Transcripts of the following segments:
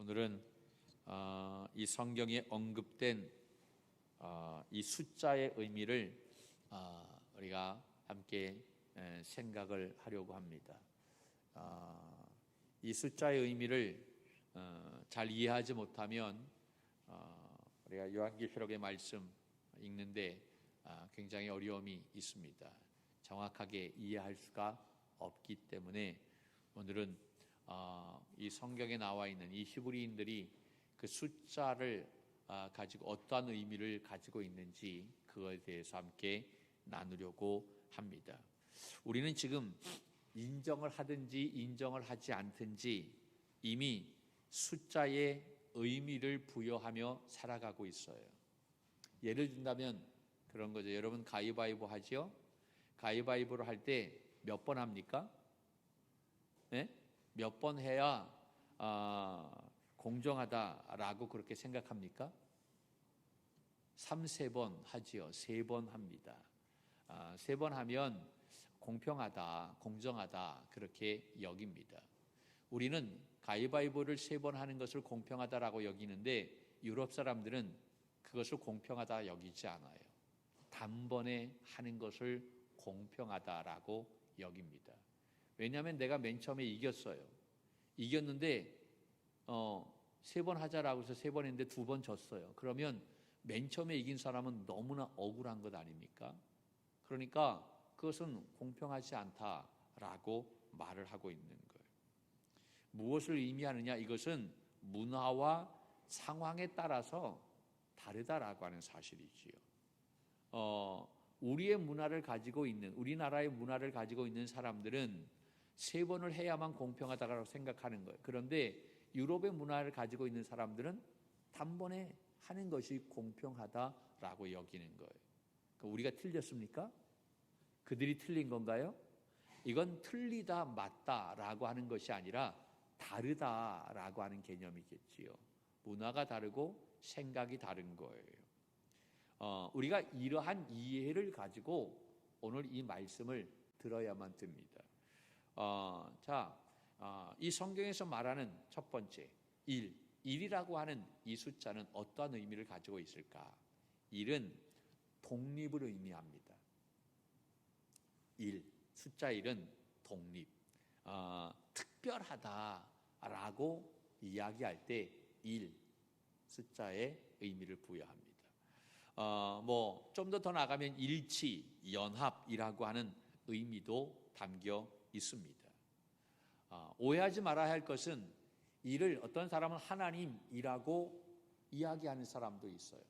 오늘은 이 성경에 언급된 이 숫자의 의미를 우리가 함께 생각을 하려고 합니다. 이 숫자의 의미를 잘 이해하지 못하면 우리가 요한계시록의 말씀 읽는데 굉장히 어려움이 있습니다. 정확하게 이해할 수가 없기 때문에 오늘은 이 성경에 나와 있는 이 히브리인들이 그 숫자를 가지고 어떠한 의미를 가지고 있는지 그거에 대해서 함께 나누려고 합니다. 우리는 지금 인정을 하든지 인정을 하지 않든지 이미 숫자의 의미를 부여하며 살아가고 있어요. 예를 든다면 그런 거죠. 여러분 가위바위보 하죠? 가위바위보를 할 때 몇 번 합니까? 네? 몇 번 해야 공정하다라고 그렇게 생각합니까? 3-4번 하지요. 3번 합니다. 3번 하면 공평하다, 공정하다 그렇게 여깁니다. 우리는 가위바위보를 3번 하는 것을 공평하다라고 여기는데 유럽 사람들은 그것을 공평하다 여기지 않아요. 단번에 하는 것을 공평하다라고 여깁니다. 왜냐하면 내가 맨 처음에 이겼어요. 이겼는데 3번 하자라고 해서 3번 했는데 2번 졌어요. 그러면 맨 처음에 이긴 사람은 너무나 억울한 것 아닙니까? 그러니까 그것은 공평하지 않다라고 말을 하고 있는 거예요. 무엇을 의미하느냐? 이것은 문화와 상황에 따라서 다르다라고 하는 사실이지요. 우리의 문화를 가지고 있는, 우리나라의 문화를 가지고 있는 사람들은 3번을 해야만 공평하다고 생각하는 거예요. 그런데 유럽의 문화를 가지고 있는 사람들은 단번에 하는 것이 공평하다라고 여기는 거예요. 그러니까 우리가 틀렸습니까? 그들이 틀린 건가요? 이건 틀리다 맞다라고 하는 것이 아니라 다르다라고 하는 개념이겠지요. 문화가 다르고 생각이 다른 거예요. 우리가 이러한 이해를 가지고 오늘 이 말씀을 들어야만 됩니다. 이 성경에서 말하는 첫 번째 1이라고 하는 이 숫자는 어떠한 의미를 가지고 있을까? 1은 독립을 의미합니다. 숫자 1은 독립, 특별하다라고 이야기할 때 숫자의 의미를 부여합니다. 좀 더 나가면 일치, 연합이라고 하는 의미도 담겨 있습니다. 오해하지 말아야 할 것은 이를 어떤 사람은 하나님이라고 이야기하는 사람도 있어요.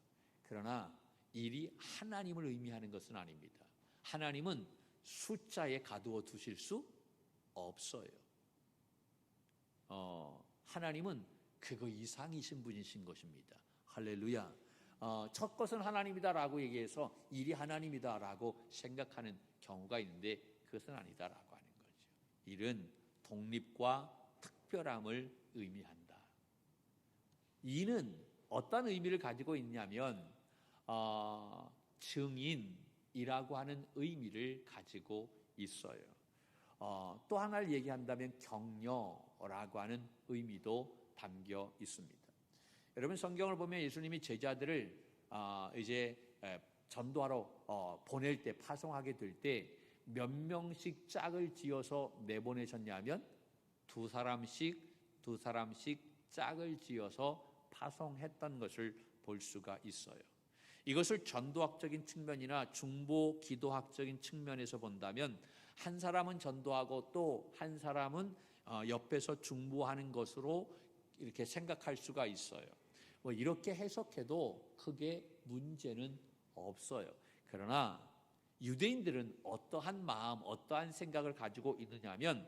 그러나 일이 하나님을 의미하는 것은 아닙니다. 하나님은 숫자에 가두어 두실 수 없어요. 하나님은 그거 이상이신 분이신 것입니다. 할렐루야. 첫 것은 하나님이다라고 얘기해서 일이 하나님이다라고 생각하는 경우가 있는데 그것은 아니다라고 하는 거죠. 일은 독립과 특별함을 의미한다. 이는 어떤 의미를 가지고 있냐면 증인이라고 하는 의미를 가지고 있어요. 또 하나를 얘기한다면 격려라고 하는 의미도 담겨 있습니다. 여러분 성경을 보면 예수님이 제자들을 이제 전도하러 보낼 때, 파송하게 될 때 몇 명씩 짝을 지어서 내보내셨냐면 2사람씩 짝을 지어서 파송했던 것을 볼 수가 있어요. 이것을 전도학적인 측면이나 중보 기도학적인 측면에서 본다면 한 사람은 전도하고 또 한 사람은 옆에서 중보하는 것으로 이렇게 생각할 수가 있어요. 이렇게 해석해도 크게 문제는 없어요. 그러나 유대인들은 어떠한 마음, 어떠한 생각을 가지고 있느냐면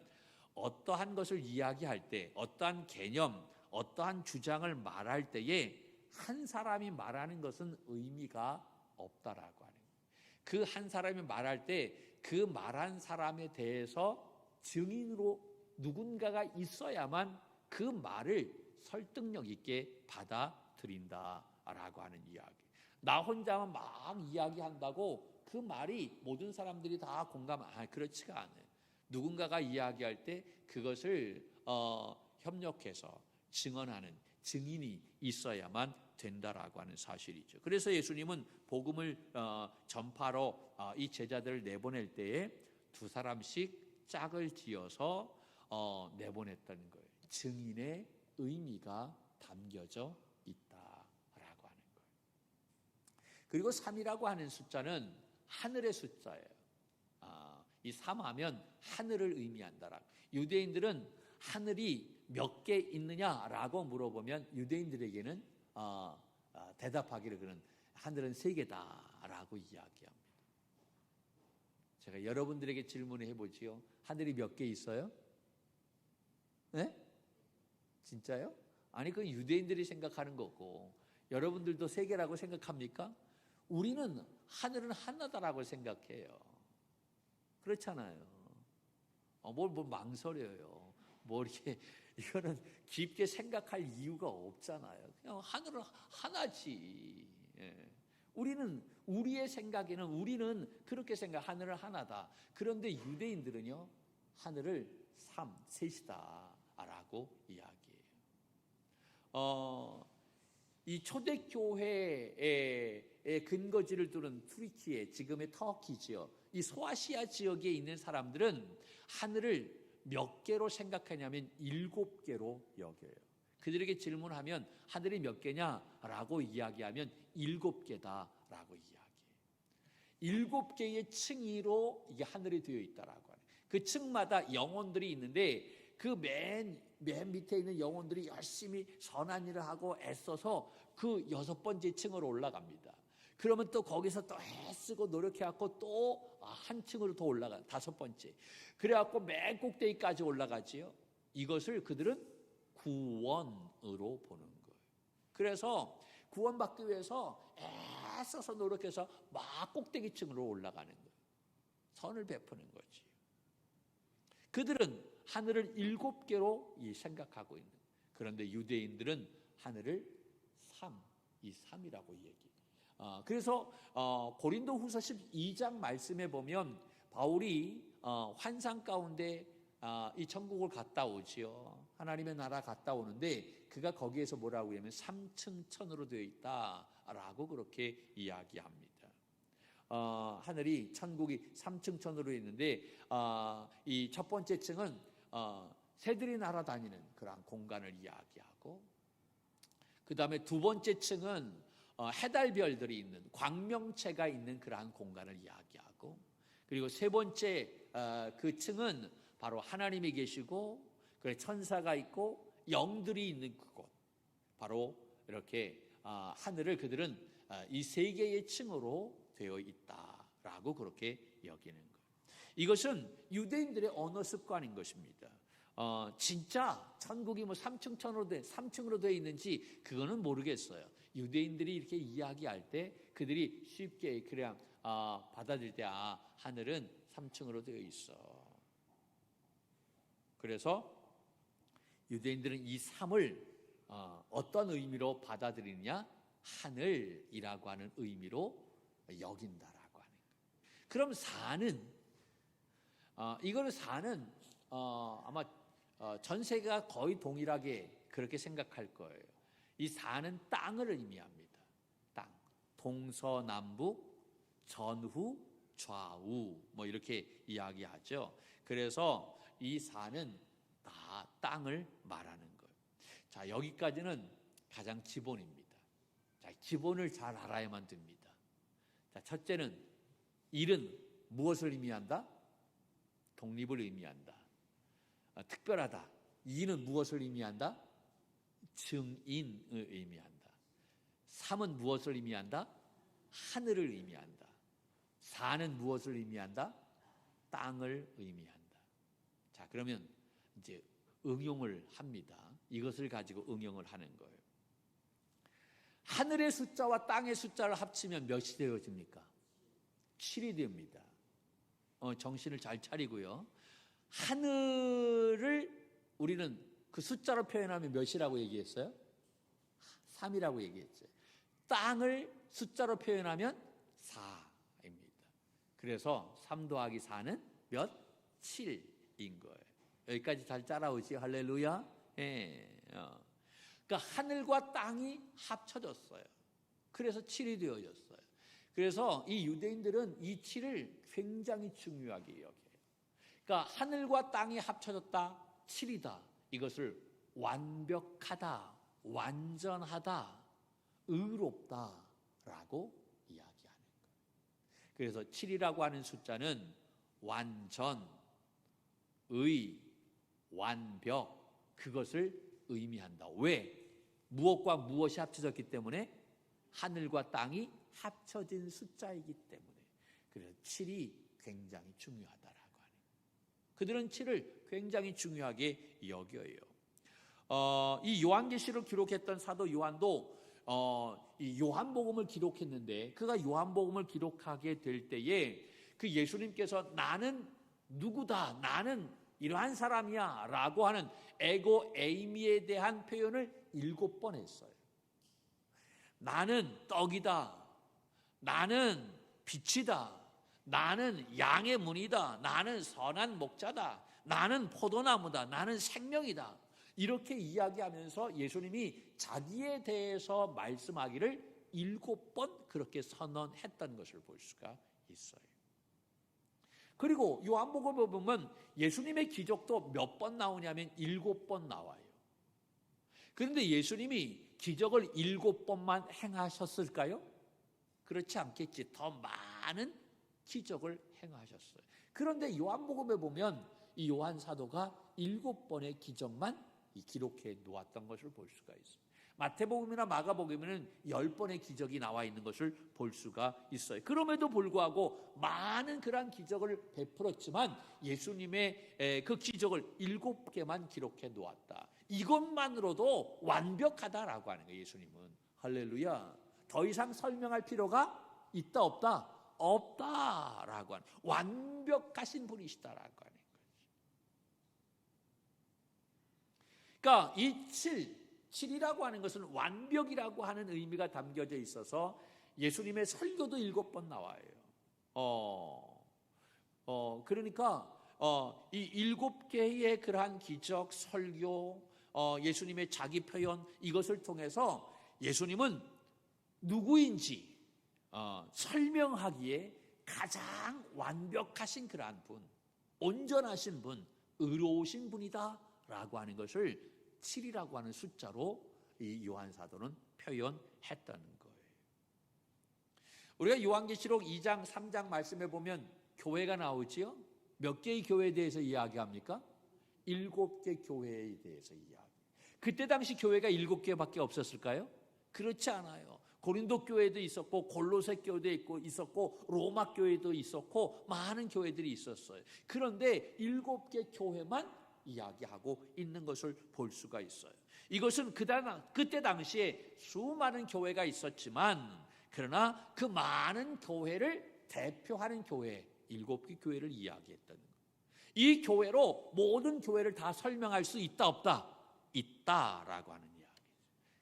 어떠한 것을 이야기할 때, 어떠한 개념, 어떠한 주장을 말할 때에 한 사람이 말하는 것은 의미가 없다라고 하는 거예요. 그 한 사람이 말할 때 그 말한 사람에 대해서 증인으로 누군가가 있어야만 그 말을 설득력 있게 받아들인다라고 하는 이야기. 나 혼자만 막 이야기한다고 그 말이 모든 사람들이 다 그렇지가 않아요. 누군가가 이야기할 때 그것을 협력해서 증언하는, 증인이 있어야만 된다라고 하는 사실이죠. 그래서 예수님은 복음을 전파로 이 제자들을 내보낼 때에 두 사람씩 짝을 지어서 내보냈다는 거예요. 증인의 의미가 담겨져 있다라고 하는 거예요. 그리고 3이라고 하는 숫자는 하늘의 숫자예요. 이 3하면 하늘을 의미한다라고. 유대인들은 하늘이 몇 개 있느냐라고 물어보면 유대인들에게는 대답하기를 그는 하늘은 3개다라고 이야기합니다. 제가 여러분들에게 질문을 해보지요. 하늘이 몇 개 있어요? 네? 진짜요? 아니, 그 유대인들이 생각하는 거고 여러분들도 3개라고 생각합니까? 우리는 하늘은 하나다라고 생각해요. 그렇잖아요. 뭘 망설여요. 이렇게 이거는 깊게 생각할 이유가 없잖아요. 그냥 하늘은 하나지. 우리는 우리의 생각에는 우리는 그렇게 생각, 하늘은 하나다. 그런데 유대인들은요, 하늘을 셋이다라고 이야기해요. 이 초대교회의 근거지를 두는 투르키에, 지금의 터키지요. 이 소아시아 지역에 있는 사람들은 하늘을 몇 개로 생각하냐면 7개로 여겨요. 그들에게 질문하면 하늘이 몇 개냐라고 이야기하면 7개다라고 이야기해요. 7개의 층위로 이게 하늘이 되어 있다라고 하는. 그 층마다 영혼들이 있는데 그 맨 밑에 있는 영혼들이 열심히 선한 일을 하고 애써서 그 6번째 층으로 올라갑니다. 그러면 또 거기서 또 애쓰고 노력해갖고 또 한 층으로 더 올라가, 5번째. 그래갖고 맨 꼭대기까지 올라가지요. 이것을 그들은 구원으로 보는 거예요. 그래서 구원받기 위해서 애써서 노력해서 막 꼭대기층으로 올라가는 거예요. 선을 베푸는 거지. 그들은 하늘을 7개로 생각하고 있는. 그런데 유대인들은 하늘을 3이라고 얘기해요. 그래서 고린도후서 12장 말씀에 보면 바울이 환상 가운데 이 천국을 갔다 오지요. 하나님의 나라 갔다 오는데 그가 거기에서 뭐라고 하면 3층 천으로 되어 있다라고 그렇게 이야기합니다. 하늘이 천국이 3층 천으로 있는데 이 첫 번째 층은 새들이 날아다니는 그런 공간을 이야기하고, 그 다음에 두 번째 층은 해달별들이 있는 광명체가 있는 그러한 공간을 이야기하고, 그리고 세 번째 그 층은 바로 하나님이 계시고 천사가 있고 영들이 있는 그곳, 바로 이렇게 하늘을 그들은 이 3개의 층으로 되어 있다라고 그렇게 여기는 거예요. 이것은 유대인들의 언어 습관인 것입니다. 진짜 천국이 3층으로 되어 있는지 그거는 모르겠어요. 유대인들이 이렇게 이야기할 때 그들이 쉽게 그냥 받아들일 때 하늘은 3층으로 되어 있어. 그래서 유대인들은 이 3을 어떤 의미로 받아들이느냐? 하늘이라고 하는 의미로 여긴다라고 하는 거예요. 그럼 4는 이거는 4는 아마 전 세계가 거의 동일하게 그렇게 생각할 거예요. 이 4는 땅을 의미합니다. 땅. 동서남북, 전후, 좌우 이렇게 이야기하죠. 그래서 이 4는 다 땅을 말하는 거예요. 자, 여기까지는 가장 기본입니다. 자, 기본을 잘 알아야만 됩니다. 자, 첫째는 1은 무엇을 의미한다? 독립을 의미한다. 특별하다. 2는 무엇을 의미한다? 증인을 의미한다. 3은 무엇을 의미한다? 하늘을 의미한다. 4는 무엇을 의미한다? 땅을 의미한다. 자, 그러면 이제 응용을 합니다. 이것을 가지고 응용을 하는 거예요. 하늘의 숫자와 땅의 숫자를 합치면 몇이 되어집니까? 7이 됩니다. 정신을 잘 차리고요. 하늘을 우리는 그 숫자로 표현하면 몇이라고 얘기했어요? 3이라고 얘기했어요. 땅을 숫자로 표현하면 4입니다. 그래서 3 더하기 4는 몇? 7인 거예요. 여기까지 잘 따라오지? 할렐루야. 예. 그러니까 하늘과 땅이 합쳐졌어요. 그래서 7이 되어졌어요. 그래서 이 유대인들은 이 7을 굉장히 중요하게 여겨요. 그러니까 하늘과 땅이 합쳐졌다, 7이다. 이것을 완벽하다, 완전하다, 의롭다라고 이야기하는 거예요. 그래서 7이라고 하는 숫자는 완전, 의, 완벽, 그것을 의미한다. 왜? 무엇과 무엇이 합쳐졌기 때문에? 하늘과 땅이 합쳐진 숫자이기 때문에. 그래서 7이 굉장히 중요하다라고 하는 거예요. 그들은 7을 굉장히 중요하게 여겨요. 이 요한계시를 기록했던 사도 요한도 이 요한복음을 기록했는데, 그가 요한복음을 기록하게 될 때에 그 예수님께서 나는 누구다, 나는 이러한 사람이야 라고 하는 에고 에이미에 대한 표현을 7번 했어요. 나는 떡이다, 나는 빛이다, 나는 양의 문이다, 나는 선한 목자다, 나는 포도나무다, 나는 생명이다. 이렇게 이야기하면서 예수님이 자기에 대해서 말씀하기를 7번 그렇게 선언했던 것을 볼 수가 있어요. 그리고 요한복음에 보면 예수님의 기적도 몇 번 나오냐면 7번 나와요. 그런데 예수님이 기적을 7번만 행하셨을까요? 그렇지 않겠지. 더 많은 기적을 행하셨어요. 그런데 요한복음에 보면 이 요한 사도가 7번의 기적만 기록해 놓았던 것을 볼 수가 있습니다. 마태복음이나 마가복음에는 10번의 기적이 나와 있는 것을 볼 수가 있어요. 그럼에도 불구하고 많은 그러한 기적을 베풀었지만 예수님의 그 기적을 7개만 기록해 놓았다. 이것만으로도 완벽하다라고 하는 거예요. 예수님은. 할렐루야. 더 이상 설명할 필요가 있다 없다? 없다라고 하는, 완벽하신 분이시다라고 하는 거죠. 그러니까 이 7이라고 하는 것은 완벽이라고 하는 의미가 담겨져 있어서 예수님의 설교도 7번 나와요. 그러니까 이 7개의 그러한 기적, 설교, 예수님의 자기 표현, 이것을 통해서 예수님은 누구인지 설명하기에 가장 완벽하신 그러한 분, 온전하신 분, 의로우신 분이다라고 하는 것을 7이라고 하는 숫자로 이 요한 사도는 표현했다는 거예요. 우리가 요한계시록 2장, 3장 말씀에 보면 교회가 나오지요. 몇 개의 교회에 대해서 이야기합니까? 7개 교회에 대해서 이야기. 그때 당시 교회가 7개밖에 없었을까요? 그렇지 않아요. 고린도 교회도 있었고, 골로새 교회도 있었고, 로마 교회도 있었고, 많은 교회들이 있었어요. 그런데 7개 교회만 이야기하고 있는 것을 볼 수가 있어요. 이것은 그때 당시에 수많은 교회가 있었지만, 그러나 그 많은 교회를 대표하는 교회, 7개 교회를 이야기했다는 거예요. 이 교회로 모든 교회를 다 설명할 수 있다 없다? 있다라고 하는 이야기죠.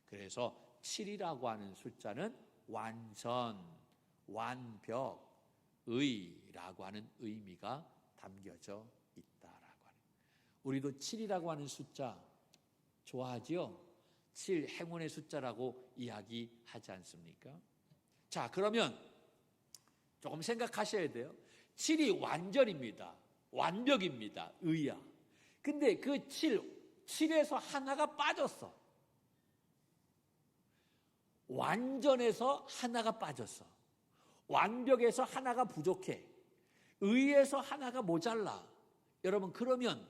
그래서 7이라고 하는 숫자는 완전, 완벽, 의라고 하는 의미가 담겨져 있다라고 하는. 우리도 7이라고 하는 숫자 좋아하지요? 7 행운의 숫자라고 이야기하지 않습니까? 자, 그러면 조금 생각하셔야 돼요. 7이 완전입니다. 완벽입니다. 의야. 근데 그 7에서 하나가 빠졌어. 완전에서 하나가 빠졌어. 완벽에서 하나가 부족해. 의에서 하나가 모자라. 여러분, 그러면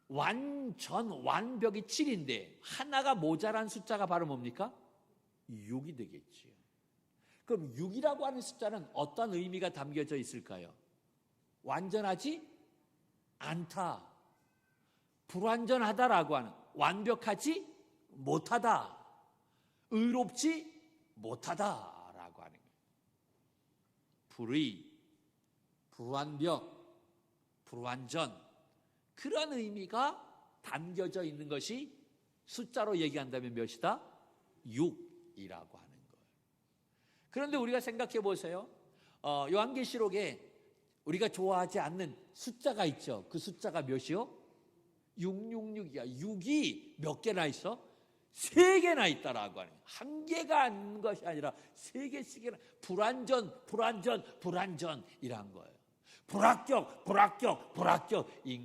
완벽이 7인데 하나가 모자란 숫자가 바로 뭡니까? 6이 되겠지요. 그럼 6이라고 하는 숫자는 어떤 의미가 담겨져 있을까요? 완전하지 않다, 불완전하다라고 하는, 완벽하지 못하다, 의롭지 못하다라고 하는 거예요. 불의, 불완벽, 불완전, 그런 의미가 담겨져 있는 것이 숫자로 얘기한다면 몇이다? 6이라고 하는 거예요. 그런데 우리가 생각해 보세요. 요한계시록에 우리가 좋아하지 않는 숫자가 있죠. 그 숫자가 몇이요? 666이야. 6이 몇 개나 있어? 3개나 있다라고 하는 거예요. 한 개가 아닌 것이 아니라 3개씩이나 불완전이란 거예요. 불합격인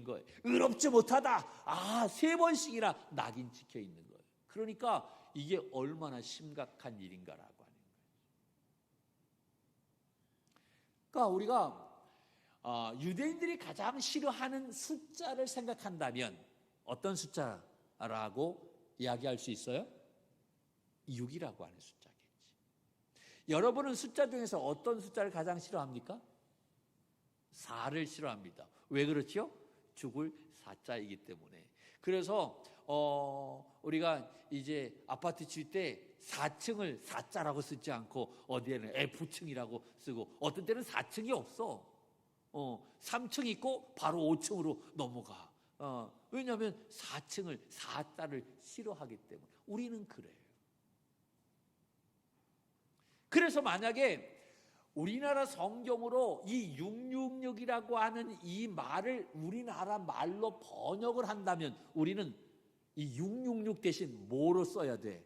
거예요. 의롭지 못하다. 3번씩이나 낙인 찍혀 있는 거예요. 그러니까 이게 얼마나 심각한 일인가라고 하는 거예요. 그러니까 우리가 유대인들이 가장 싫어하는 숫자를 생각한다면 어떤 숫자라고 이야기할 수 있어요? 6이라고 하는 숫자겠지. 여러분은 숫자 중에서 어떤 숫자를 가장 싫어합니까? 4를 싫어합니다. 왜 그렇죠? 죽을 4자이기 때문에. 그래서 우리가 이제 아파트 질 때 4층을 4자라고 쓰지 않고 어디에는 F층이라고 쓰고, 어떤 때는 4층이 없어. 3층 있고 바로 5층으로 넘어가. 왜냐하면 4자를 싫어하기 때문에. 우리는 그래요. 그래서 만약에 우리나라 성경으로 이 666이라고 하는 이 말을 우리나라 말로 번역을 한다면 우리는 이 666 대신 뭐로 써야 돼?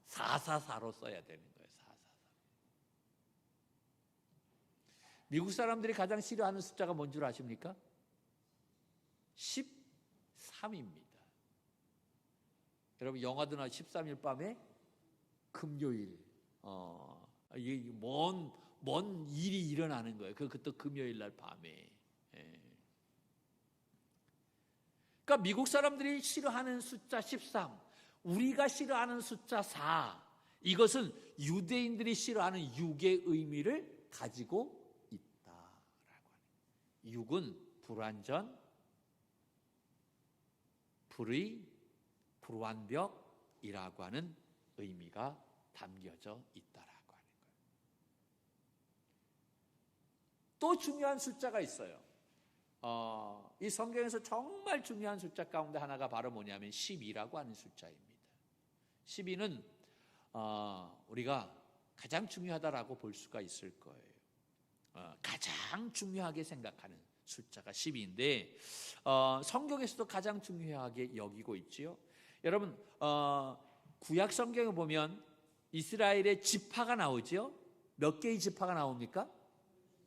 444로 써야 되는 거예요. 444. 미국 사람들이 가장 싫어하는 숫자가 뭔 줄 아십니까? 13입니다. 여러분 영화도 나 13일 밤에 금요일 이게 먼 일이 일어나는 거예요. 그것도 금요일 날 밤에. 그러니까 미국 사람들이 싫어하는 숫자 13, 우리가 싫어하는 숫자 4, 이것은 유대인들이 싫어하는 6의 의미를 가지고 있다라고 하는. 6은 불완전, 불의, 불완벽이라고 하는 의미가 담겨져 있다라고 하는 거예요. 또 중요한 숫자가 있어요. 이 성경에서 정말 중요한 숫자 가운데 하나가 바로 뭐냐면 12라고 하는 숫자입니다. 12는 우리가 가장 중요하다라고 볼 수가 있을 거예요. 가장 중요하게 생각하는 숫자가 12인데 성경에서도 가장 중요하게 여기고 있지요. 여러분 구약 성경에 보면 이스라엘의 지파가 나오죠. 몇 개의 지파가 나옵니까?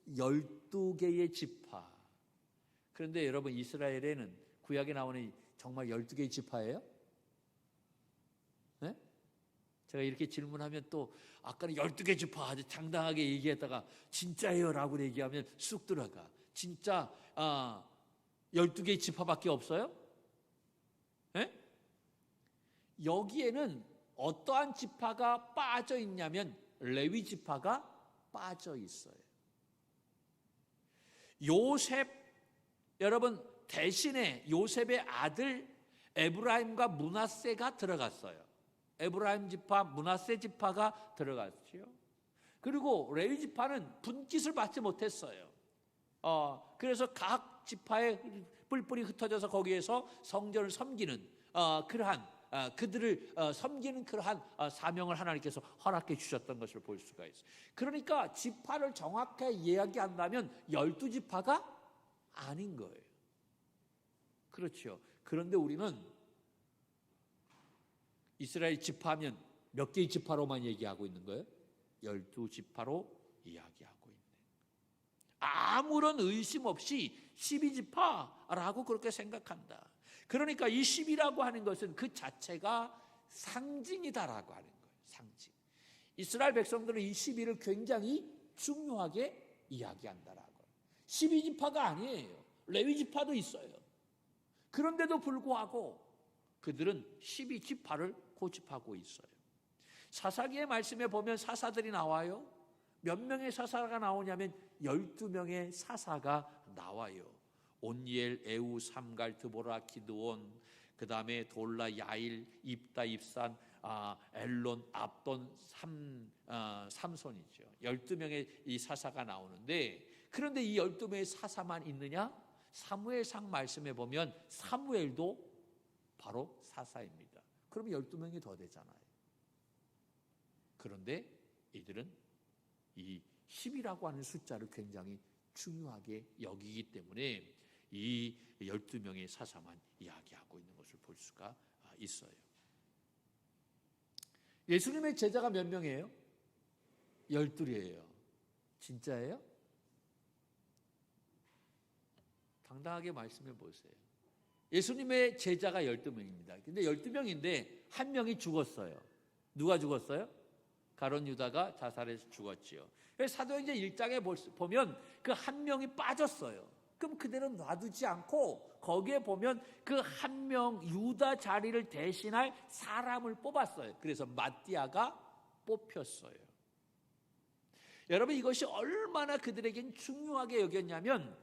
12개의 지파. 그런데 여러분 이스라엘에는 구약에 나오는 정말 12개의 지파예요? 네? 제가 이렇게 질문하면 또 아까는 12개 지파 아주 당당하게 얘기했다가 진짜예요 라고 얘기하면 쑥 들어가. 진짜 12개의 지파밖에 없어요? 네? 여기에는 어떠한 지파가 빠져 있냐면 레위 지파가 빠져 있어요. 요셉, 여러분 대신에 요셉의 아들 에브라임과 므낫세가 들어갔어요. 에브라임 지파, 므낫세 지파가 들어갔죠. 그리고 레위 지파는 분깃을 받지 못했어요. 그래서 각 지파의 뿔뿔이 흩어져서 거기에서 성전을 섬기는 그러한 그들을 섬기는 그러한 사명을 하나님께서 허락해 주셨던 것을 볼 수가 있어요. 그러니까 지파를 정확하게 이야기한다면 12지파가 아닌 거예요. 그렇죠. 그런데 우리는 이스라엘 지파하면 몇 개의 지파로만 얘기하고 있는 거예요? 12지파로 이야기하고 있는. 아무런 의심 없이 12지파라고 그렇게 생각한다. 그러니까 이 10이라고 하는 것은 그 자체가 상징이다라고 하는 거예요. 상징. 이스라엘 백성들은 이 12를 굉장히 중요하게 이야기한다라고. 12지파가 아니에요. 레위지파도 있어요. 그런데도 불구하고 그들은 12지파를 고집하고 있어요. 사사기의 말씀에 보면 사사들이 나와요. 몇 명의 사사가 나오냐면 12명의 사사가 나와요. 온니엘, 에우, 삼갈, 드보라, 기드온, 그 다음에 돌라, 야일, 입다, 입산, 엘론, 압돈, 삼손이죠. 12명의 이 사사가 나오는데, 그런데 이 12명의 사사만 있느냐? 사무엘상 말씀에 보면 사무엘도 바로 사사입니다. 그럼 12명이 더 되잖아요. 그런데 이들은 이 10이라고 하는 숫자를 굉장히 중요하게 여기기 때문에 이 12명의 사사만 이야기하고 있는 것을 볼 수가 있어요. 예수님의 제자가 몇 명이에요? 12이에요. 진짜예요? 당당하게 말씀해 보세요. 예수님의 제자가 12명입니다. 근데 12명인데 한 명이 죽었어요. 누가 죽었어요? 가룟 유다가 자살해서 죽었지요. 사도행전 1장에 보면 그 한 명이 빠졌어요. 그럼 그대로 놔두지 않고 거기에 보면 그 한 명 유다 자리를 대신할 사람을 뽑았어요. 그래서 마띠아가 뽑혔어요. 여러분, 이것이 얼마나 그들에겐 중요하게 여겼냐면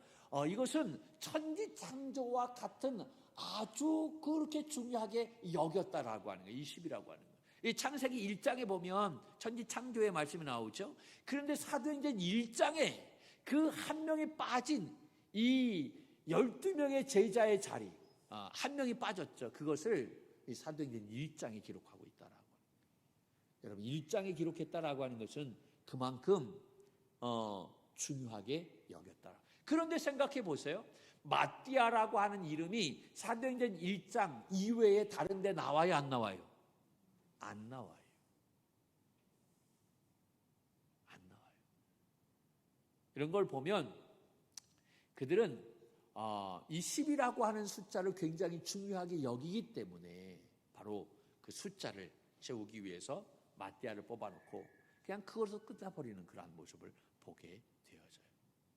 이것은 천지창조와 같은 아주 그렇게 중요하게 여겼다라고 하는 거예요. 이 10이라고 하는 거예요. 이 창세기 1장에 보면 천지창조의 말씀이 나오죠. 그런데 사도행전 1장에 그 한 명이 빠진 이 12명의 제자의 자리, 한 명이 빠졌죠. 그것을 이 사도행전 1장에 기록하고 있다라고. 여러분, 1장에 기록했다라고 하는 것은 그만큼 중요하게 여겼다. 그런데 생각해 보세요. 마띠아라고 하는 이름이 사도행전 1장 이외에 다른 데 나와요, 안 나와요? 안 나와요. 안 나와요. 이런 걸 보면 그들은 이 10이라고 하는 숫자를 굉장히 중요하게 여기기 때문에 바로 그 숫자를 채우기 위해서 마띠아를 뽑아놓고 그냥 그것으로 끝나버리는 그러한 모습을 보게 되어져요.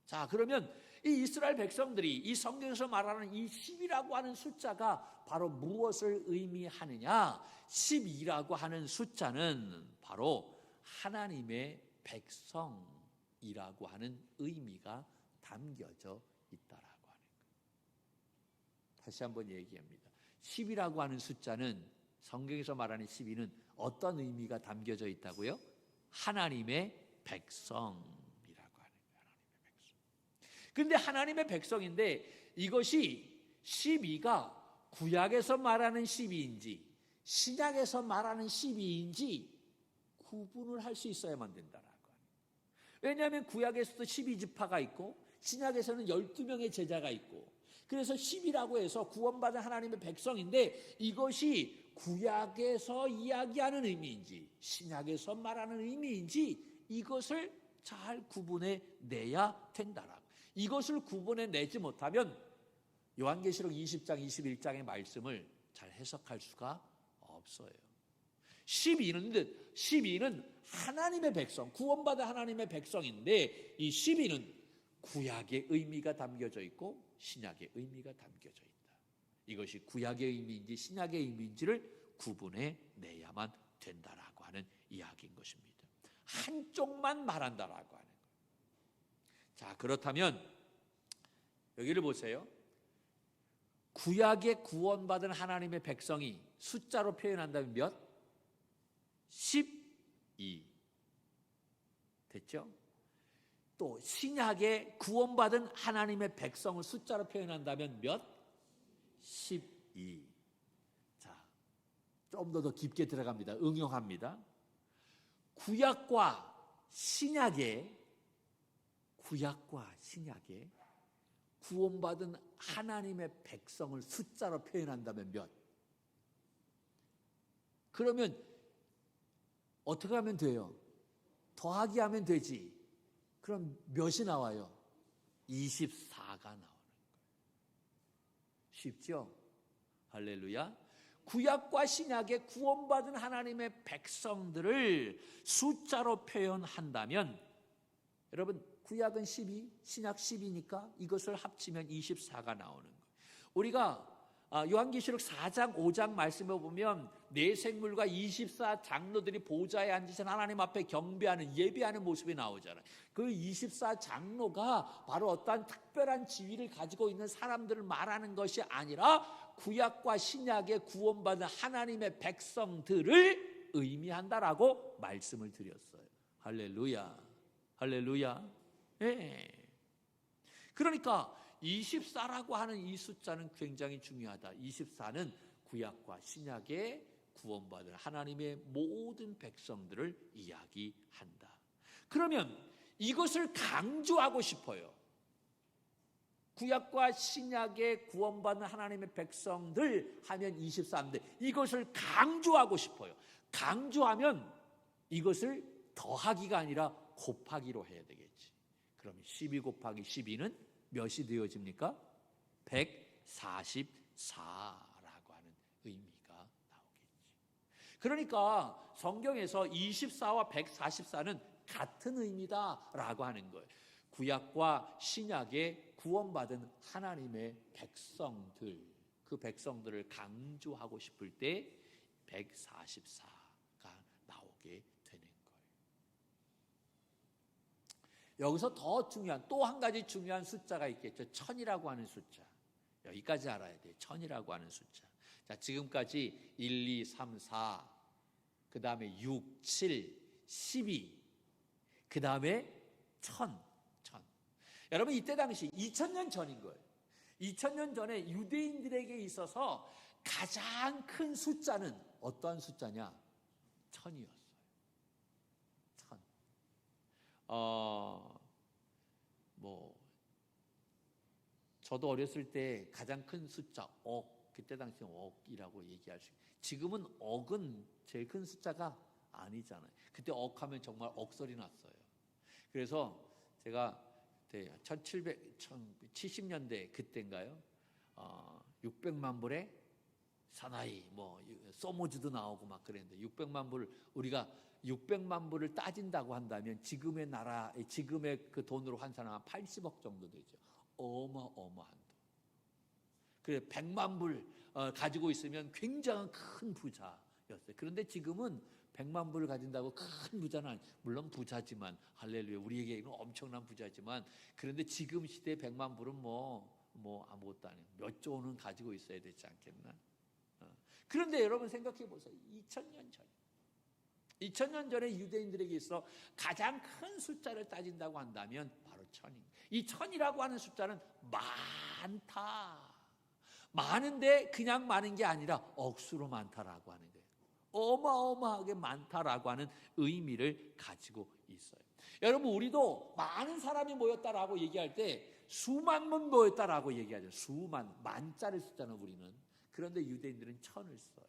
자, 그러면 이 이스라엘 백성들이 이 성경에서 말하는 이 10이라고 하는 숫자가 바로 무엇을 의미하느냐? 12라고 하는 숫자는 바로 하나님의 백성이라고 하는 의미가 담겨져 있다라고 하는 거예요. 다시 한번 얘기합니다. 10이라고 하는 숫자는 성경에서 말하는 12는 어떤 의미가 담겨져 있다고요? 하나님의 백성이라고 하는 거예요. 하나님의 백성. 그런데 하나님의 백성인데 이것이 12가 구약에서 말하는 12인지 신약에서 말하는 12인지 구분을 할 수 있어야만 된다라고 하는 거예요. 왜냐하면 구약에서도 12지파가 있고 신약에서는 12명의 제자가 있고 그래서 10이라고 해서 구원받은 하나님의 백성인데 이것이 구약에서 이야기하는 의미인지 신약에서 말하는 의미인지 이것을 잘 구분해 내야 된다라고. 이것을 구분해 내지 못하면 요한계시록 20장 21장의 말씀을 잘 해석할 수가 없어요. 12는 하나님의 백성, 구원받은 하나님의 백성인데 이 12는 구약의 의미가 담겨져 있고 신약의 의미가 담겨져 있다. 이것이 구약의 의미인지 신약의 의미인지를 구분해 내야만 된다라고 하는 이야기인 것입니다. 한쪽만 말한다라고 하는 거예요. 자, 그렇다면 여기를 보세요. 구약의 구원받은 하나님의 백성이 숫자로 표현한다면 몇? 12. 됐죠? 또 신약의 구원받은 하나님의 백성을 숫자로 표현한다면 몇? 12. 자, 좀 더 깊게 들어갑니다. 응용합니다. 구약과 신약의 구원받은 하나님의 백성을 숫자로 표현한다면 몇? 그러면 어떻게 하면 돼요? 더하기 하면 되지. 그럼 몇이 나와요? 24가 나오는 거예요. 쉽죠? 할렐루야. 구약과 신약의 구원받은 하나님의 백성들을 숫자로 표현한다면 여러분 구약은 12, 신약 10이니까 이것을 합치면 24가 나오는 거예요. 우리가 요한계시록 4장 5장 말씀에 보면 네 생물과 24 장로들이 보좌에 앉으신 하나님 앞에 경배하는 예배하는 모습이 나오잖아요. 그 24 장로가 바로 어떠한 특별한 지위를 가지고 있는 사람들을 말하는 것이 아니라 구약과 신약의 구원받은 하나님의 백성들을 의미한다라고 말씀을 드렸어요. 할렐루야. 할렐루야. 네. 그러니까 24라고 하는 이 숫자는 굉장히 중요하다. 24는 구약과 신약의 구원받은 하나님의 모든 백성들을 이야기한다. 그러면 이것을 강조하고 싶어요. 구약과 신약의 구원받는 하나님의 백성들 하면 24인데 이것을 강조하고 싶어요. 강조하면 이것을 더하기가 아니라 곱하기로 해야 되겠지. 그럼 12 곱하기 12는 몇이 되어집니까? 144라고 하는 의미가 나오겠지. 그러니까 성경에서 24와 144는 같은 의미다라고 하는 거예요. 구약과 신약의 구원받은 하나님의 백성들, 그 백성들을 강조하고 싶을 때 144가 나오게 되는 거예요. 여기서 더 중요한 또 한 가지 중요한 숫자가 있겠죠. 1000이라고 하는 숫자. 여기까지 알아야 돼요. 1000이라고 하는 숫자. 자, 지금까지 1, 2, 3, 4, 그 다음에 6, 7, 12, 그 다음에 1000. 여러분 이때 당시 2000년 전인 거예요. 2000년 전에 유대인들에게 있어서 가장 큰 숫자는 어떠한 숫자냐? 1000이었어요. 1000. 저도 어렸을 때 가장 큰 숫자 그때 당시 억이라고 얘기할 수 있어요. 지금은 억은 제일 큰 숫자가 아니잖아요. 그때 억하면 정말 억소리 났어요. 그래서 제가 1770년대 그때인가요? 600만 불에 사나이 소모즈도 나오고 막 그랬는데 600만 불 우리가 600만 불을 따진다고 한다면 지금의 그 돈으로 환산하면 80억 정도 되죠. 어마어마한 돈. 그래 100만 불 가지고 있으면 굉장한 큰 부자였어요. 그런데 지금은 100만 불을 가진다고 큰 부자는 아니, 물론 부자지만 할렐루야 우리에게는 엄청난 부자지만 그런데 지금 시대에 100만 불은 아무것도 아니에요. 몇 조는 가지고 있어야 되지 않겠나? 그런데 여러분 생각해 보세요. 2000년 전에 유대인들에게 있어 가장 큰 숫자를 따진다고 한다면 바로 1000입니다. 이 1000이라고 하는 숫자는 많다. 많은데 그냥 많은 게 아니라 억수로 많다라고 하는 거예요. 어마어마하게 많다라고 하는 의미를 가지고 있어요. 여러분 우리도 많은 사람이 모였다라고 얘기할 때 수만 명 모였다라고 얘기하죠. 만자를 숫자는 우리는. 그런데 유대인들은 1000을 써요.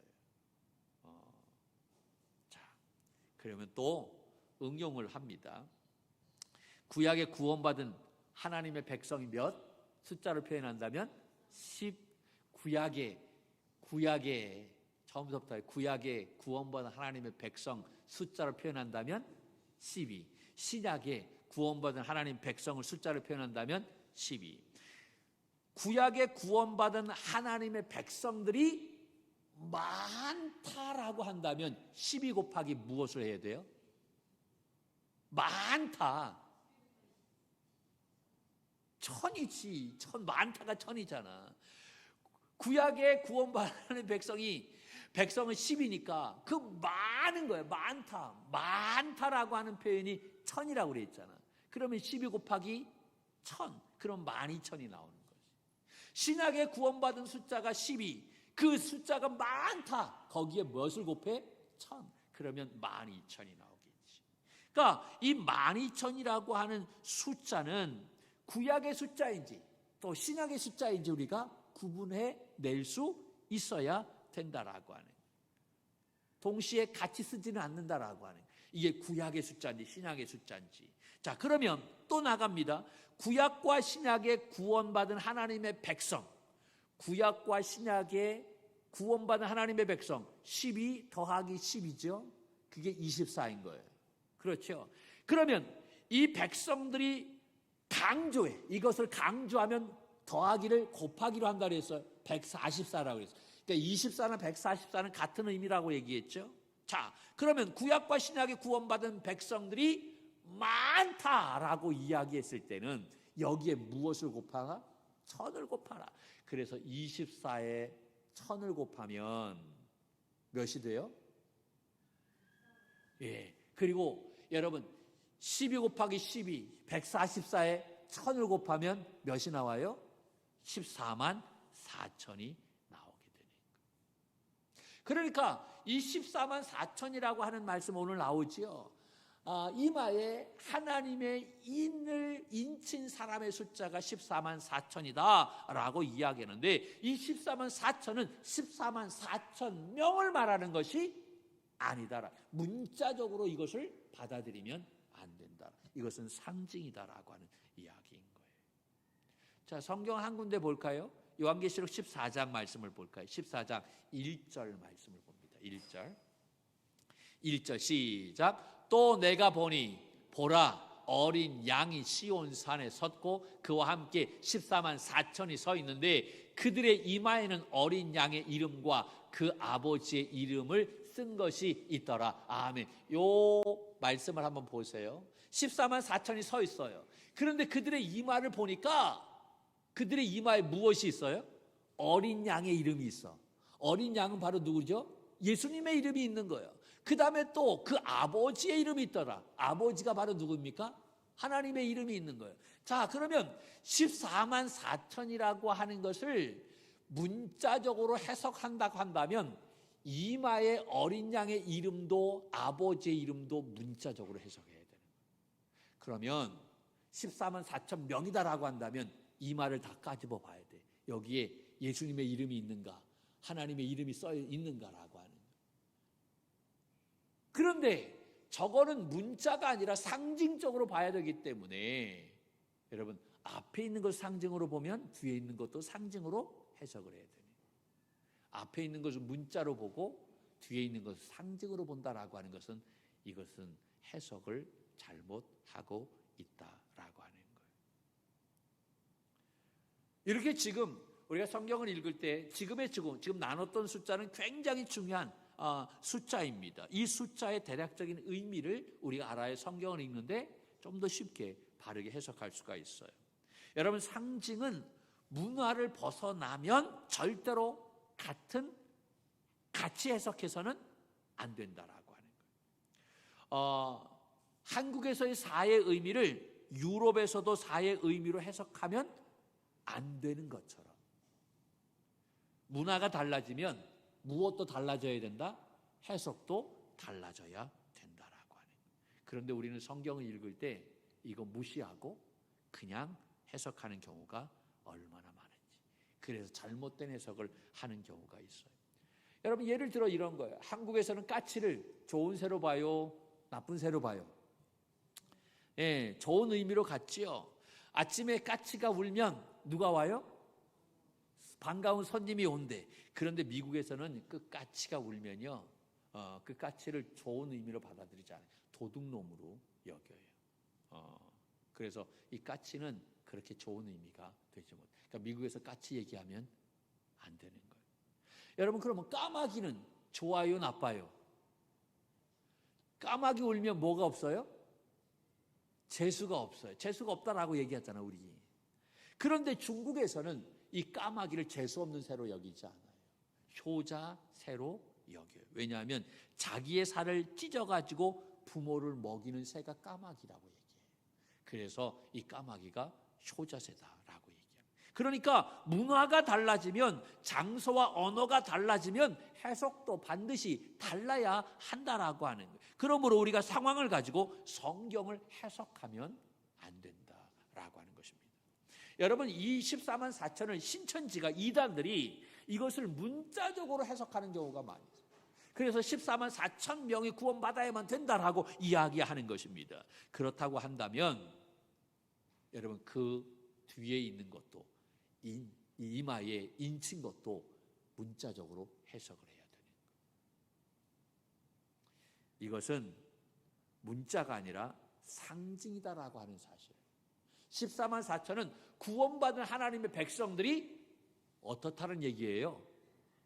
자, 그러면 또 응용을 합니다. 구약의 구원받은 하나님의 백성이 몇? 숫자로 표현한다면 10. 구약의 처음부터 구약의 구원받은 하나님의 백성 숫자로 표현한다면 12. 신약의 구원받은 하나님 백성을 숫자로 표현한다면 12. 구약의 구원받은 하나님의 백성들이 많다라고 한다면 12 곱하기 무엇을 해야 돼요? 많다. 1000이지. 많다가 1000이잖아. 구약의 구원받는 백성은 10이니까 그 많은 거예요. 많다라고 하는 표현이 1000이라고 그랬잖아. 그러면 12 곱하기 1000. 그럼 12000이 나오는 거지. 신약의 구원받은 숫자가 12. 그 숫자가 많다. 거기에 무엇을 곱해? 1000. 그러면 12000이 나오겠지. 그러니까 이 12000이라고 하는 숫자는 구약의 숫자인지 또 신약의 숫자인지 우리가 구분해 낼 수 있어야 된다라고 하는, 동시에 같이 쓰지는 않는다라고 하는, 이게 구약의 숫자인지 신약의 숫자인지. 자, 그러면 또 나갑니다. 구약과 신약의 구원받은 하나님의 백성, 구약과 신약의 구원받은 하나님의 백성 12 더하기 10이죠. 그게 24인 거예요. 그렇죠. 그러면 이 백성들이 강조해, 이것을 강조하면 더하기를 곱하기로 한다 그랬어요. 144라고 그랬어요. 그러니까 24나 144는 같은 의미라고 얘기했죠. 자, 그러면 구약과 신약의 구원받은 백성들이 많다라고 이야기했을 때는 여기에 무엇을 곱하라? 1000을 곱하라. 그래서 24에 1000을 곱하면 몇이 돼요? 예. 그리고 여러분 12 곱하기 12, 144에 1000을 곱하면 몇이 나와요? 14만 4천이 나오게 되는 거예요. 그러니까 이 14만 4천이라고 하는 말씀 오늘 나오지요. 이마에 하나님의 인을 인친 사람의 숫자가 14만 4천이다 라고 이야기하는데, 이 14만 4천은 14만 4천 명을 말하는 것이 아니다. 문자적으로 이것을 받아들이면 안 된다. 이것은 상징이다라고 하는 이야기인 거예요. 자, 성경 한 군데 볼까요? 요한계시록 14장 말씀을 볼까요? 14장 1절 말씀을 봅니다. 1절 시작. 또 내가 보니 보라, 어린 양이 시온 산에 섰고 그와 함께 14만 4천이 서 있는데 그들의 이마에는 어린 양의 이름과 그 아버지의 이름을 쓴 것이 있더라. 아멘. 요 말씀을 한번 보세요. 14만 4천이 서 있어요. 그런데 그들의 이마를 보니까 그들의 이마에 무엇이 있어요? 어린 양의 이름이 있어. 어린 양은 바로 누구죠? 예수님의 이름이 있는 거예요. 그 다음에 또 그 아버지의 이름이 있더라. 아버지가 바로 누굽니까? 하나님의 이름이 있는 거예요. 자, 그러면 14만 4천이라고 하는 것을 문자적으로 해석한다고 한다면 이마의 어린 양의 이름도 아버지의 이름도 문자적으로 해석해야 되는 거예요. 그러면 14만 4천 명이다라고 한다면 이마를 다 까집어 봐야 돼. 여기에 예수님의 이름이 있는가, 하나님의 이름이 써 있는가라고 하는. 그런데 저거는 문자가 아니라 상징적으로 봐야 되기 때문에 여러분, 앞에 있는 걸 상징으로 보면 뒤에 있는 것도 상징으로 해석을 해야 돼요. 앞에 있는 것을 문자로 보고 뒤에 있는 것을 상징으로 본다라고 하는 것은 이것은 해석을 잘못하고 있다라고 하는 거예요. 이렇게 지금 우리가 성경을 읽을 때 지금 나눴던 숫자는 굉장히 중요한 숫자입니다. 이 숫자의 대략적인 의미를 우리가 알아야 성경을 읽는데 좀 더 쉽게 바르게 해석할 수가 있어요. 여러분, 상징은 문화를 벗어나면 절대로 같이 해석해서는 안 된다라고 하는 거예요. 한국에서의 사의 의미를 유럽에서도 사의 의미로 해석하면 안 되는 것처럼 문화가 달라지면 무엇도 달라져야 된다? 해석도 달라져야 된다라고 하는 거예요. 그런데 우리는 성경을 읽을 때 이거 무시하고 그냥 해석하는 경우가 얼마나 많은지. 그래서 잘못된 해석을 하는 경우가 있어요. 여러분, 예를 들어 이런 거예요. 한국에서는 까치를 좋은 새로 봐요? 나쁜 새로 봐요? 예, 좋은 의미로 갔지요. 아침에 까치가 울면 누가 와요? 반가운 손님이 온대. 그런데 미국에서는 그 까치가 울면요, 그 까치를 좋은 의미로 받아들이지 않아요. 도둑놈으로 여겨요. 그래서 이 까치는 그렇게 좋은 의미가 되지 못해요. 그러니까 미국에서 까치 얘기하면 안 되는 거예요. 여러분, 그러면 까마귀는 좋아요, 나빠요? 까마귀 울면 뭐가 없어요? 재수가 없어요. 재수가 없다라고 얘기하잖아요, 우리. 그런데 중국에서는 이 까마귀를 재수 없는 새로 여기지 않아요. 효자 새로 여겨요. 왜냐하면 자기의 살을 찢어가지고 부모를 먹이는 새가 까마귀라고 얘기해요. 그래서 이 까마귀가 효자새다라고 얘기해요. 그러니까 문화가 달라지면, 장소와 언어가 달라지면 해석도 반드시 달라야 한다라고 하는 거예요. 그러므로 우리가 상황을 가지고 성경을 해석하면 안 된다라고 하는 것입니다. 여러분, 이 14만 4천을 신천지가, 이단들이 이것을 문자적으로 해석하는 경우가 많아요. 그래서 14만 4천 명이 구원받아야만 된다라고 이야기하는 것입니다. 그렇다고 한다면 여러분, 그 뒤에 있는 것도, 이마에 인친 것도 문자적으로 해석을 해야 되는 거예요. 이것은 문자가 아니라 상징이다라고 하는 사실. 14만 4천은 구원받은 하나님의 백성들이 어떻다는 얘기예요?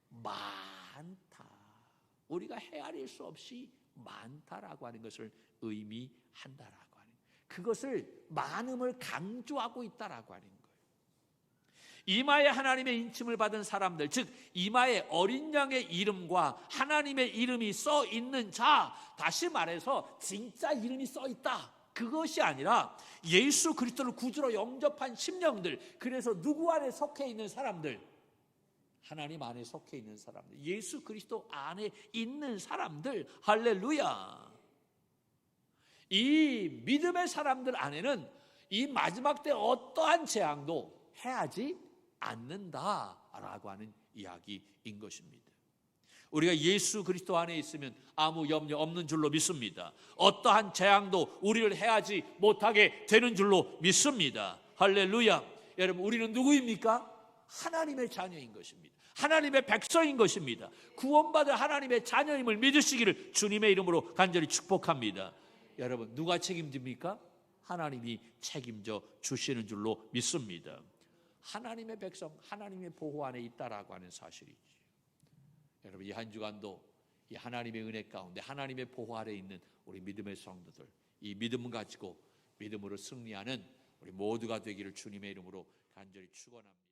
많다. 우리가 헤아릴 수 없이 많다라고 하는 것을 의미한다라고 하는, 그것을 많음을 강조하고 있다라고 하는 거예요. 이마에 하나님의 인침을 받은 사람들, 즉 이마에 어린 양의 이름과 하나님의 이름이 써 있는 자, 다시 말해서 진짜 이름이 써 있다, 그것이 아니라 예수 그리스도를 구주로 영접한 심령들, 그래서 누구 안에 속해 있는 사람들? 하나님 안에 속해 있는 사람들, 예수 그리스도 안에 있는 사람들. 할렐루야. 이 믿음의 사람들 안에는 이 마지막 때 어떠한 재앙도 해하지 않는다라고 하는 이야기인 것입니다. 우리가 예수 그리스도 안에 있으면 아무 염려 없는 줄로 믿습니다. 어떠한 재앙도 우리를 해하지 못하게 되는 줄로 믿습니다. 할렐루야. 여러분, 우리는 누구입니까? 하나님의 자녀인 것입니다. 하나님의 백성인 것입니다. 구원받은 하나님의 자녀임을 믿으시기를 주님의 이름으로 간절히 축복합니다. 여러분, 누가 책임집니까? 하나님이 책임져 주시는 줄로 믿습니다. 하나님의 백성, 하나님의 보호 안에 있다라고 하는 사실이죠. 여러분, 이 한 주간도 이 하나님의 은혜 가운데 하나님의 보호 아래 있는 우리 믿음의 성도들, 이 믿음을 가지고 믿음으로 승리하는 우리 모두가 되기를 주님의 이름으로 간절히 축원합니다.